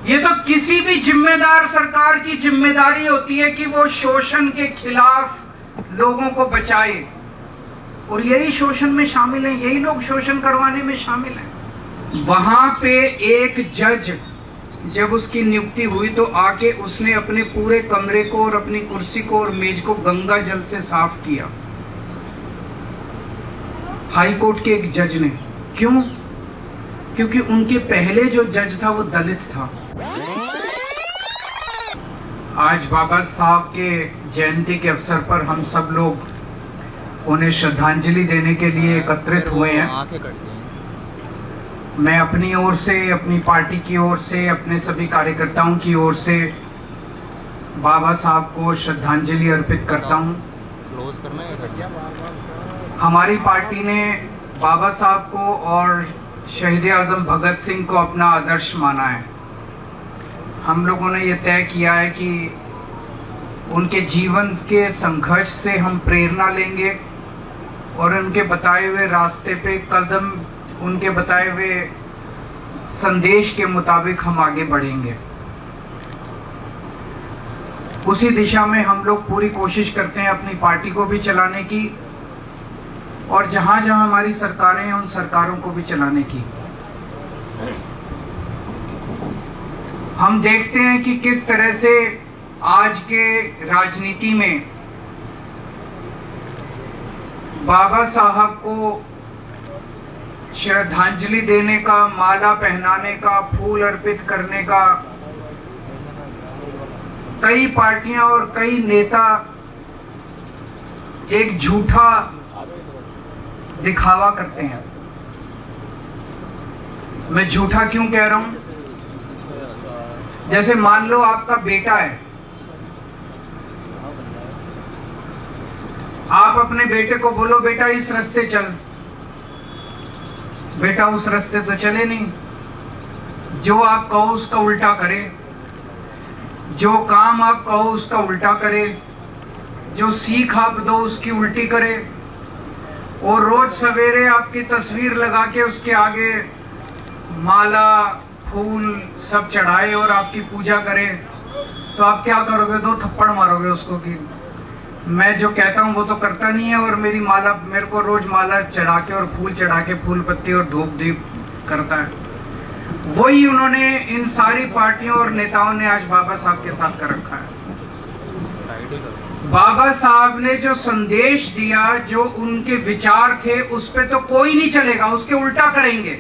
ये तो किसी भी जिम्मेदार सरकार की जिम्मेदारी होती है कि वो शोषण के खिलाफ लोगों को बचाए, और यही शोषण में शामिल हैं, यही लोग शोषण करवाने में शामिल हैं। वहां पे एक जज जब उसकी नियुक्ति हुई तो आके उसने अपने पूरे कमरे को और अपनी कुर्सी को और मेज को गंगा जल से साफ किया, हाई कोर्ट के एक जज ने। क्यों? क्योंकि उनके पहले जो जज था वो दलित था। आज बाबा साहब के जयंती के अवसर पर हम सब लोग उन्हें श्रद्धांजलि देने के लिए एकत्रित हुए हैं। मैं अपनी ओर से, अपनी पार्टी की ओर से, अपने सभी कार्यकर्ताओं की ओर से बाबा साहब को श्रद्धांजलि अर्पित करता हूं। हमारी पार्टी ने बाबा साहब को और शहीद आजम भगत सिंह को अपना आदर्श माना है। हम लोगों ने ये तय किया है कि उनके जीवन के संघर्ष से हम प्रेरणा लेंगे और उनके बताए हुए रास्ते पे कदम, उनके बताए हुए संदेश के मुताबिक हम आगे बढ़ेंगे। उसी दिशा में हम लोग पूरी कोशिश करते हैं अपनी पार्टी को भी चलाने की, और जहां जहां हमारी सरकारें हैं उन सरकारों को भी चलाने की। हम देखते हैं कि किस तरह से आज के राजनीति में बाबा साहब को श्रद्धांजलि देने का, माला पहनाने का, फूल अर्पित करने का कई पार्टियां और कई नेता एक झूठा दिखावा करते हैं। मैं झूठा क्यों कह रहा हूं? जैसे मान लो आपका बेटा है, आप अपने बेटे को बोलो बेटा इस रास्ते चल, बेटा उस रास्ते तो चले नहीं, जो आप कहो उसका उल्टा करे, जो काम आप कहो उसका उल्टा करे, जो सीख आप दो उसकी उल्टी करे, और रोज सवेरे आपकी तस्वीर लगा के उसके आगे माला, फूल सब चढ़ाए और आपकी पूजा करे, तो आप क्या करोगे? 2 थप्पड़ मारोगे उसको कि मैं जो कहता हूँ वो तो करता नहीं है, और मेरी माला, मेरे को रोज माला चढ़ा के और फूल चढ़ा के, फूल पत्ती और धूप दीप करता है। वही उन्होंने, इन सारी पार्टियों और नेताओं ने आज बाबा साहब के साथ कर रखा है। बाबा साहब ने जो संदेश दिया, जो उनके विचार थे, उस पे तो कोई नहीं चलेगा, उसके उल्टा करेंगे।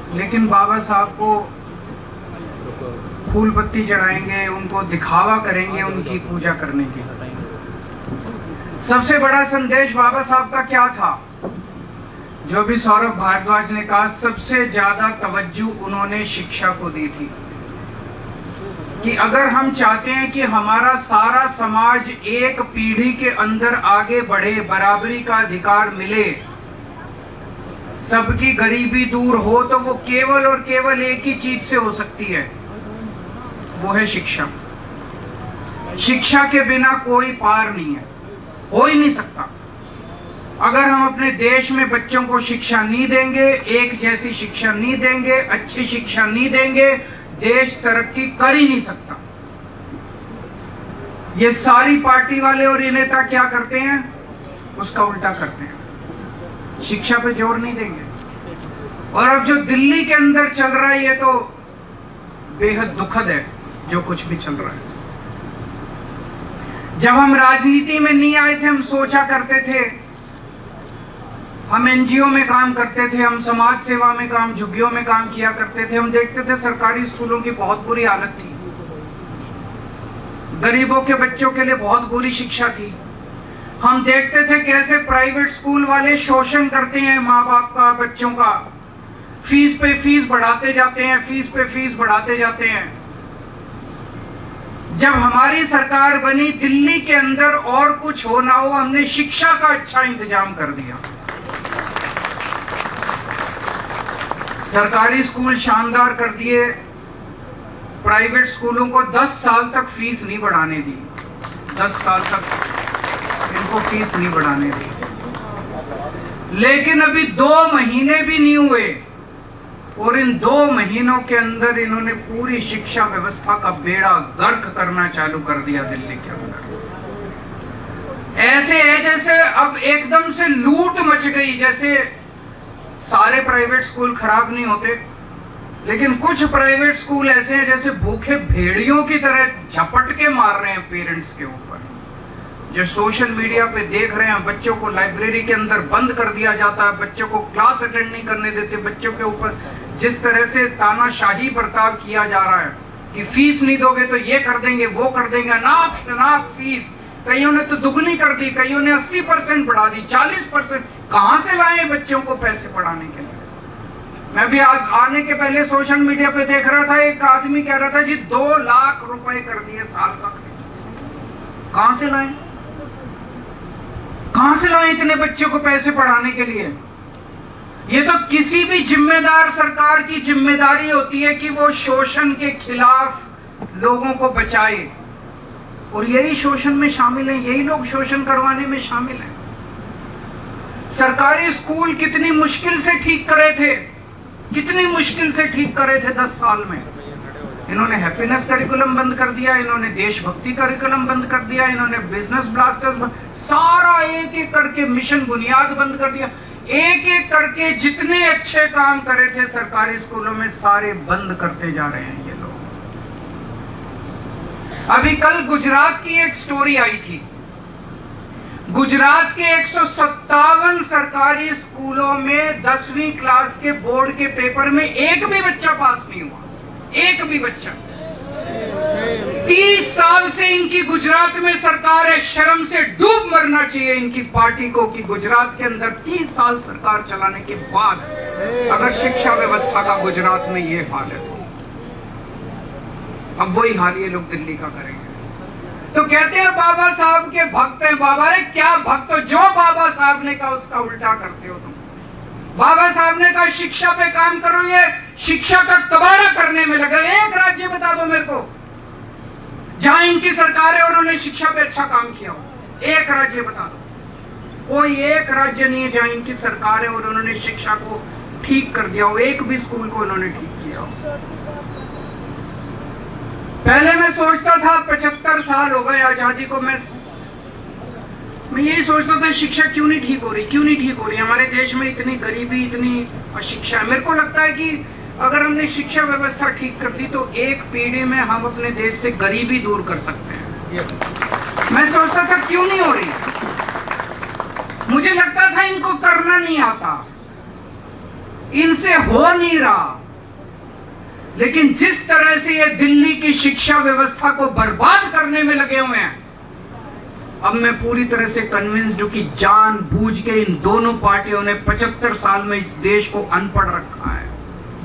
लेकिन बाबा साहब को फूल पत्ती चढ़ाएंगे, उनको दिखावा करेंगे उनकी पूजा करने की। सबसे बड़ा संदेश बाबा साहब का क्या था? जो भी सौरभ भारद्वाज ने कहा, सबसे ज्यादा तवज्जो उन्होंने शिक्षा को दी थी कि अगर हम चाहते हैं कि हमारा सारा समाज एक पीढ़ी के अंदर आगे बढ़े, बराबरी का अधिकार मिले, सबकी गरीबी दूर हो, तो वो केवल और केवल एक ही चीज से हो सकती है, वो है शिक्षा। शिक्षा के बिना कोई पार नहीं है, हो ही नहीं सकता। अगर हम अपने देश में बच्चों को शिक्षा नहीं देंगे, एक जैसी शिक्षा नहीं देंगे, अच्छी शिक्षा नहीं देंगे, देश तरक्की कर ही नहीं सकता। ये सारी पार्टी वाले और ये नेता क्या करते हैं? उसका उल्टा करते हैं, शिक्षा पे जोर नहीं देंगे। और अब जो दिल्ली के अंदर चल रहा है, ये तो बेहद दुखद है जो कुछ भी चल रहा है। जब हम राजनीति में नहीं आए थे, हम सोचा करते थे, हम एनजीओ में काम करते थे, हम समाज सेवा में काम, झुग्गियों में काम किया करते थे। हम देखते थे सरकारी स्कूलों की बहुत बुरी हालत थी, गरीबों के बच्चों के लिए बहुत बुरी शिक्षा थी। हम देखते थे कैसे प्राइवेट स्कूल वाले शोषण करते हैं माँ बाप का, बच्चों का, फीस पे फीस बढ़ाते जाते हैं, फीस पे फीस बढ़ाते जाते हैं। जब हमारी सरकार बनी, दिल्ली के अंदर और कुछ हो ना हो, हमने शिक्षा का अच्छा इंतजाम कर दिया। सरकारी स्कूल शानदार कर दिए, प्राइवेट स्कूलों को 10 साल तक फीस नहीं बढ़ाने दी, 10 साल तक इनको फीस नहीं बढ़ाने दी। लेकिन अभी 2 महीने भी नहीं हुए, और इन 2 महीनों के अंदर इन्होंने पूरी शिक्षा व्यवस्था का बेड़ा गर्क करना चालू कर दिया दिल्ली के अंदर। ऐसे है जैसे अब एकदम से लूट मच गई, जैसे सारे प्राइवेट स्कूल खराब नहीं होते, लेकिन कुछ प्राइवेट स्कूल ऐसे हैं जैसे भूखे भेड़ियों की तरह झपट के मार रहे हैं पेरेंट्स के ऊपर। जो सोशल मीडिया पे देख रहे हैं, बच्चों को लाइब्रेरी के अंदर बंद कर दिया जाता है, बच्चों को क्लास अटेंड नहीं करने देते, बच्चों के ऊपर जिस तरह से तानाशाही बर्ताव किया जा रहा है कि फीस नहीं दोगे तो ये कर देंगे वो कर देंगे, अनाप शनाप फीस। कईयों ने तो दुगनी कर दी, कईयों ने 80% बढ़ा दी, 40%। कहां से लाए बच्चों को पैसे पढ़ाने के लिए? मैं भी आने के पहले सोशल मीडिया पे देख रहा था, एक आदमी कह रहा था जी 2 लाख रुपए कर दिए साल का। कहां से लाए, कहां से लाए इतने बच्चों को पैसे पढ़ाने के लिए? ये तो किसी भी जिम्मेदार सरकार की जिम्मेदारी होती है कि वो शोषण के खिलाफ लोगों को बचाए, और यही शोषण में शामिल हैं, यही लोग शोषण करवाने में शामिल हैं। सरकारी स्कूल कितनी मुश्किल से ठीक करे थे, कितनी मुश्किल से ठीक करे थे 10 साल में। इन्होंने हैप्पीनेस करिकुलम बंद कर दिया, इन्होंने देशभक्ति करिकुलम बंद कर दिया, इन्होंने बिजनेस ब्लास्टर्स, सारा एक एक करके मिशन बुनियाद बंद कर दिया। एक एक करके जितने अच्छे काम करे थे सरकारी स्कूलों में सारे बंद करते जा रहे हैं ये लोग। अभी कल गुजरात की एक स्टोरी आई थी। गुजरात के 157 सरकारी स्कूलों में 10वीं क्लास के बोर्ड के पेपर में एक भी बच्चा पास नहीं हुआ, एक भी बच्चा। 30 साल से इनकी गुजरात में सरकार है, शर्म से डूब मरना चाहिए इनकी पार्टी को कि गुजरात के अंदर 30 साल सरकार चलाने के बाद अगर शिक्षा व्यवस्था का गुजरात में ये हाल है, अब वही हाल ये लोग दिल्ली का करेंगे। तो कहते हैं बाबा साहब के भक्त हैं। बाबा रे क्या भक्त हो, जो बाबा साहब ने कहा उसका उल्टा करते हो तुम। बाबा साहब ने कहा शिक्षा पे काम करो, ये शिक्षा का कबाड़ा करने में लगे। एक राज्य बता दो मेरे को जहां इनकी सरकार है और उन्होंने शिक्षा पे अच्छा काम किया हो, एक राज्य बता दो। कोई एक राज्य नहीं है जहां इनकी सरकार है और उन्होंने शिक्षा को ठीक कर दिया हो, एक भी स्कूल को उन्होंने ठीक किया हो। पहले मैं सोचता था 75 साल हो गए आजादी को, मैं यही सोचता था शिक्षा क्यों नहीं ठीक हो रही, क्यों नहीं ठीक हो रही। हमारे देश में इतनी गरीबी, इतनी अशिक्षा है। मेरे को लगता है कि अगर हमने शिक्षा व्यवस्था ठीक कर दी तो एक पीढ़ी में हम अपने देश से गरीबी दूर कर सकते हैं। मैं सोचता था क्यों नहीं हो रही, मुझे लगता था इनको करना नहीं आता, इनसे हो नहीं रहा। लेकिन जिस तरह से ये दिल्ली की शिक्षा व्यवस्था को बर्बाद करने में लगे हुए हैं, अब मैं पूरी तरह से कन्विंस्ड हूं कि जानबूझ के इन दोनों पार्टियों ने 75 साल में इस देश को अनपढ़ रखा है,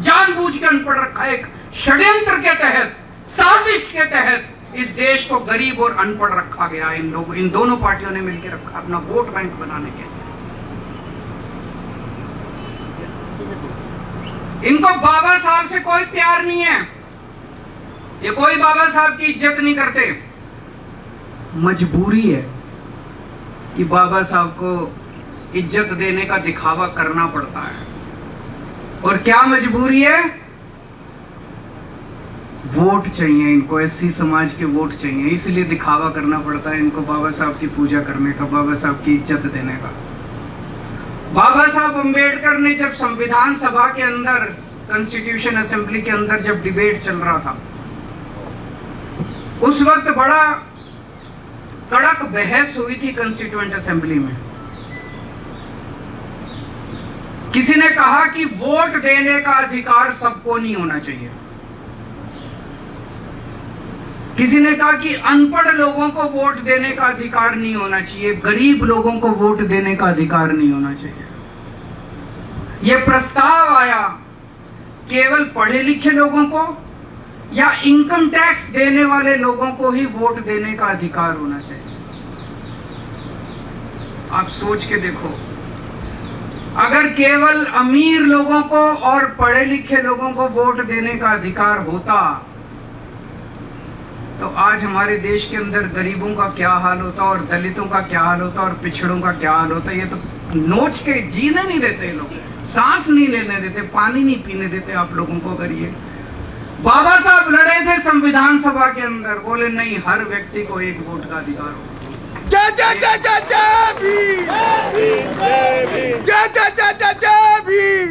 जानबूझ के अनपढ़ रखा है। एक षड्यंत्र के तहत, साजिश के तहत इस देश को गरीब और अनपढ़ रखा गया। इन दोनों पार्टियों ने मिलकर रखा अपना वोट बैंक बनाने के लिए। इनको बाबा साहब से कोई प्यार नहीं है, ये कोई बाबा साहब की इज्जत नहीं करते। मजबूरी है कि बाबा साहब को इज्जत देने का दिखावा करना पड़ता है। और क्या मजबूरी है? वोट चाहिए इनको, एससी समाज के वोट चाहिए, इसलिए दिखावा करना पड़ता है इनको बाबा साहब की पूजा करने का, बाबा साहब की इज्जत देने का। बाबा साहब अंबेडकर ने जब संविधान सभा के अंदर, कॉन्स्टिट्यूशन असेंबली के अंदर जब डिबेट चल रहा था, उस वक्त बड़ा कड़क बहस हुई थी कॉन्स्टिट्यूएंट असेंबली में। किसी ने कहा कि वोट देने का अधिकार सबको नहीं होना चाहिए, किसी ने कहा कि अनपढ़ लोगों को वोट देने का अधिकार नहीं होना चाहिए, गरीब लोगों को वोट देने का अधिकार नहीं होना चाहिए। यह प्रस्ताव आया केवल पढ़े लिखे लोगों को या इनकम टैक्स देने वाले लोगों को ही वोट देने का अधिकार होना चाहिए। आप सोच के देखो, अगर केवल अमीर लोगों को और पढ़े लिखे लोगों को वोट देने का अधिकार होता तो आज हमारे देश के अंदर गरीबों का क्या हाल होता और दलितों का क्या हाल होता और पिछड़ों का क्या हाल होता, ये तो नोच के जीने नहीं देते ये लोग, सांस नहीं लेने देते, पानी नहीं पीने देते आप लोगों को। अगर ये बाबा साहब लड़े थे संविधान सभा के अंदर, बोले नहीं, हर व्यक्ति को एक वोट का अधिकार हो। जय जय जय जय जय भीम, जय जय जय जय जय भीम,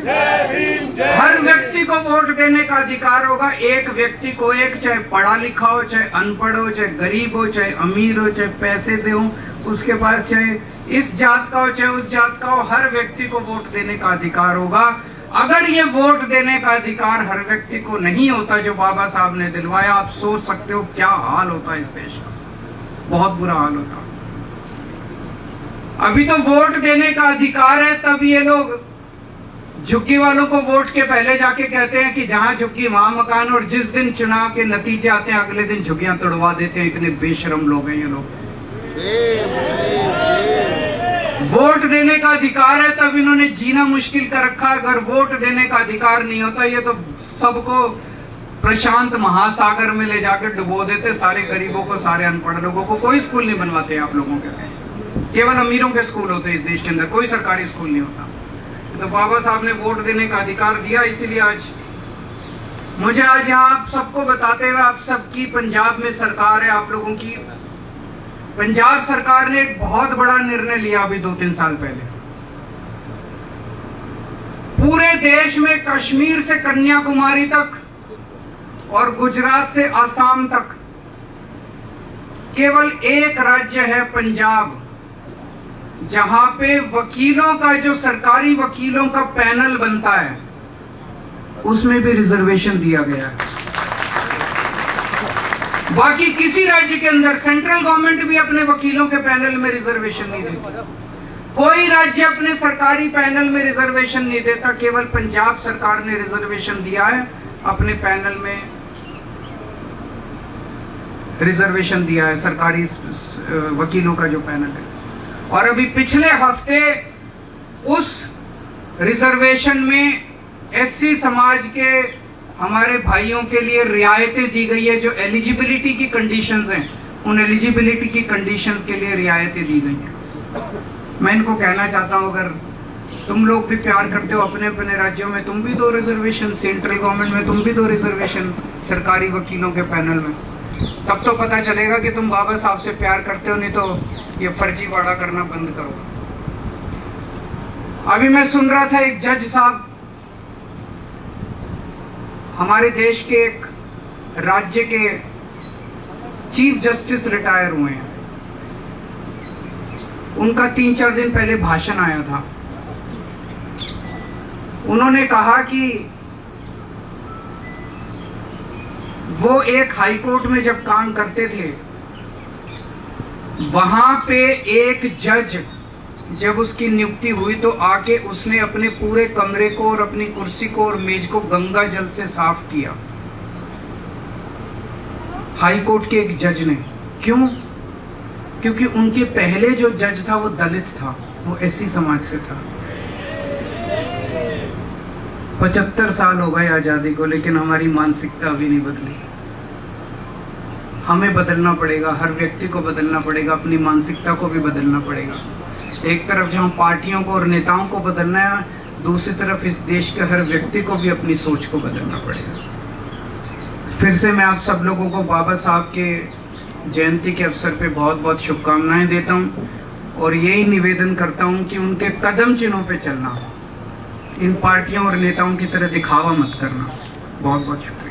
हर व्यक्ति को वोट देने का अधिकार होगा। एक व्यक्ति को एक, चाहे पढ़ा लिखा हो, चाहे अनपढ़ हो, चाहे गरीब हो, चाहे अमीर हो, चाहे पैसे दे हो उसके पास, चाहे इस जात का हो, चाहे उस जात का हो, हर व्यक्ति को वोट देने का अधिकार होगा। अगर ये वोट देने का अधिकार हर व्यक्ति को नहीं होता जो बाबा साहब ने दिलवाया, आप सोच सकते हो क्या हाल होता इस देश का, बहुत बुरा हाल होता। अभी तो वोट देने का अधिकार है, तब ये लोग झुग्गी वालों को वोट के पहले जाके कहते हैं कि जहां झुग्गी वहां मकान, और जिस दिन चुनाव के नतीजे आते हैं अगले दिन झुग्गियां तोड़वा देते हैं। इतने बेशरम लोग हैं ये लोग। वोट देने का अधिकार है तब इन्होंने जीना मुश्किल कर रखा है। अगर वोट देने का अधिकार नहीं होता, ये तो सबको प्रशांत महासागर में ले जाकर डुबो देते, सारे गरीबों को, सारे अनपढ़ लोगों को। कोई स्कूल नहीं बनवाते आप लोगों के, केवल अमीरों के स्कूल होते हैं इस देश के अंदर, कोई सरकारी स्कूल नहीं होता। तो बाबा साहब ने वोट देने का अधिकार दिया, इसीलिए आज मुझे आज यहाँ आप सबको बताते हुए, आप सबकी पंजाब में सरकार है, आप लोगों की पंजाब सरकार ने एक बहुत बड़ा निर्णय लिया अभी 2-3 साल पहले। पूरे देश में कश्मीर से कन्याकुमारी तक और गुजरात से असम तक केवल एक राज्य है पंजाब, जहां पे वकीलों का, जो सरकारी वकीलों का पैनल बनता है, उसमें भी रिजर्वेशन दिया गया है। बाकी किसी राज्य के अंदर सेंट्रल गवर्नमेंट भी अपने वकीलों के पैनल में रिजर्वेशन नहीं देती, कोई राज्य अपने सरकारी पैनल में रिजर्वेशन नहीं देता। केवल पंजाब सरकार ने रिजर्वेशन दिया है, अपने पैनल में रिजर्वेशन दिया है, सरकारी वकीलों का जो पैनल है। और अभी पिछले हफ्ते उस रिजर्वेशन में एससी समाज के हमारे भाइयों के लिए रियायतें दी गई है। जो एलिजिबिलिटी की कंडीशंस हैं, उन एलिजिबिलिटी की कंडीशंस के लिए रियायतें दी गई हैं। मैं इनको कहना चाहता हूं, अगर तुम लोग भी प्यार करते हो अपने अपने राज्यों में, तुम भी दो रिजर्वेशन, सेंट्रल गवर्नमेंट में तुम भी दो रिजर्वेशन सरकारी वकीलों के पैनल में, तब तो पता चलेगा कि तुम बाबा साहब से प्यार करते हो, नहीं तो ये फर्जीवाड़ा करना बंद करो। अभी मैं सुन रहा था, एक जज साहब हमारे देश के एक राज्य के चीफ जस्टिस रिटायर हुए हैं, उनका 3-4 दिन पहले भाषण आया था। उन्होंने कहा कि वो एक हाई कोर्ट में जब काम करते थे, वहां पे एक जज जब उसकी नियुक्ति हुई तो आके उसने अपने पूरे कमरे को और अपनी कुर्सी को और मेज को गंगा जल से साफ किया, हाई कोर्ट के एक जज ने। क्यों? क्योंकि उनके पहले जो जज था वो दलित था, वो एससी समाज से था। 75 साल हो गए आजादी को, लेकिन हमारी मानसिकता अभी नहीं बदली। हमें बदलना पड़ेगा, हर व्यक्ति को बदलना पड़ेगा, अपनी मानसिकता को भी बदलना पड़ेगा। एक तरफ जहाँ पार्टियों को और नेताओं को बदलना है, दूसरी तरफ इस देश के हर व्यक्ति को भी अपनी सोच को बदलना पड़ेगा। फिर से मैं आप सब लोगों को बाबा साहब के जयंती के अवसर पे बहुत बहुत शुभकामनाएं देता हूँ, और यही निवेदन करता हूँ कि उनके कदम चिन्हों पे चलना, इन पार्टियों और नेताओं की तरह दिखावा मत करना। बहुत बहुत शुक्रिया।